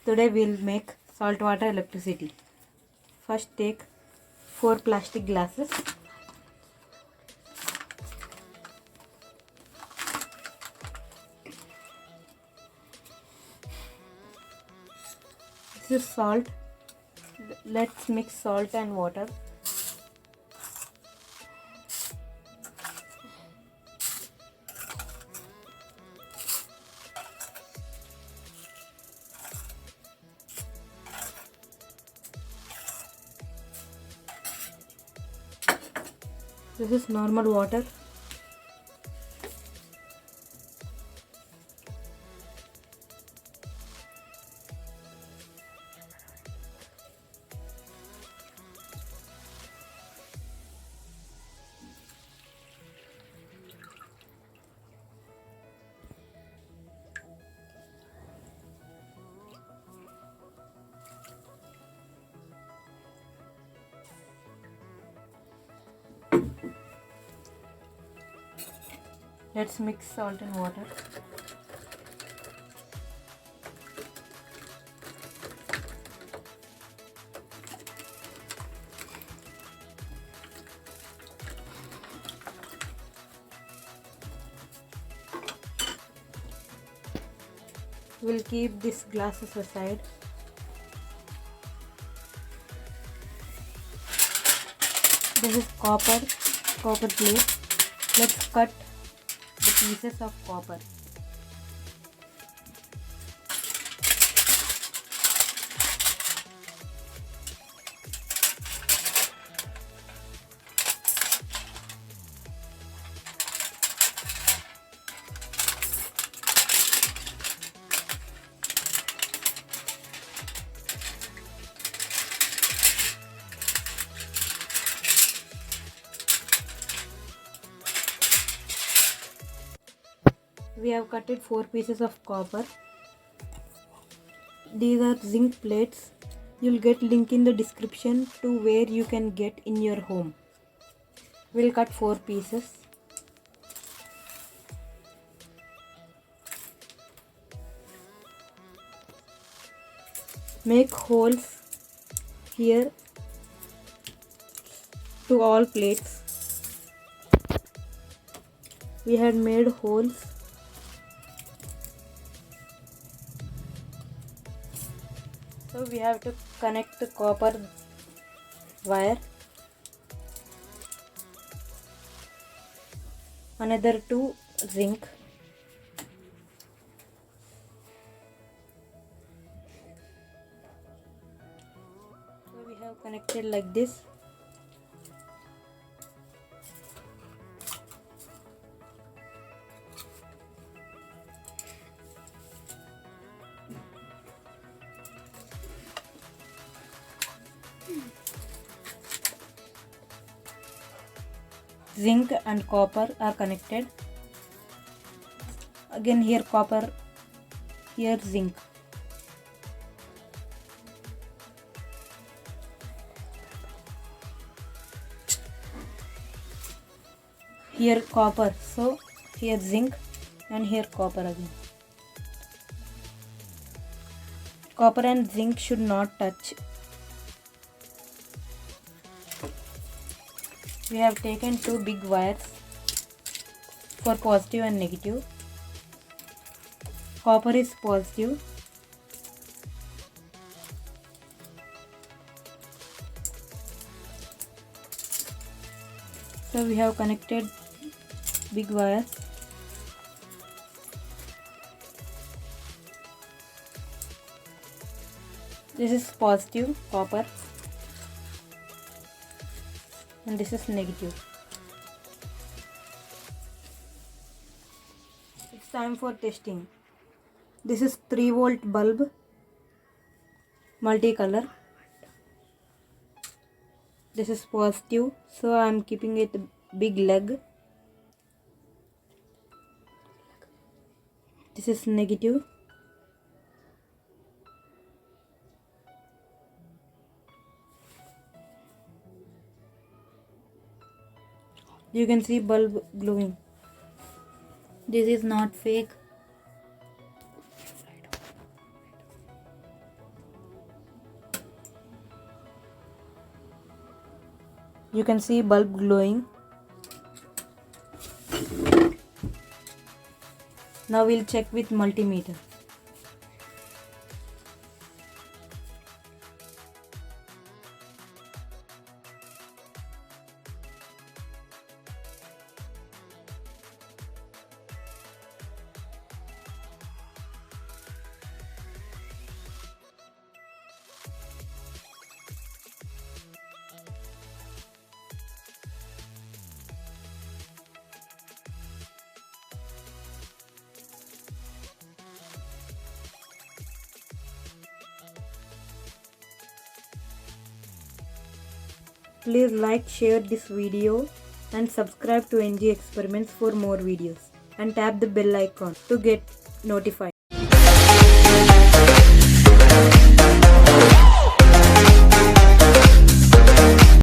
Today we'll make saltwater electricity. First take 4 plastic glasses. This is salt. Let's mix salt and water. This is normal water. Let's mix salt and water. We'll keep these glasses aside. This is copper plate. Let's cut the pieces of copper. We have cutted 4 pieces of copper. These are zinc plates. You'll get link in the description to where you can get in your home. We'll cut 4 pieces. Make holes here to all plates. We had made holes. So we have to connect the copper wire. Another 2 zinc. So we have connected like this. Zinc and copper are connected. Again here copper, here zinc. Here copper, so here zinc and here copper again. Copper and zinc should not touch. We have taken 2 big wires for positive and negative. Copper is positive. So we have connected big wires. This is positive copper and this is negative. It's time for testing. This is 3-volt bulb, multicolor. This is positive, so I am keeping it big leg. This is negative. You can see bulb glowing. This is not fake. You can see bulb glowing. Now we'll check with multimeter. Please like, share this video and subscribe to NG Experiments for more videos, and tap the bell icon to get notified.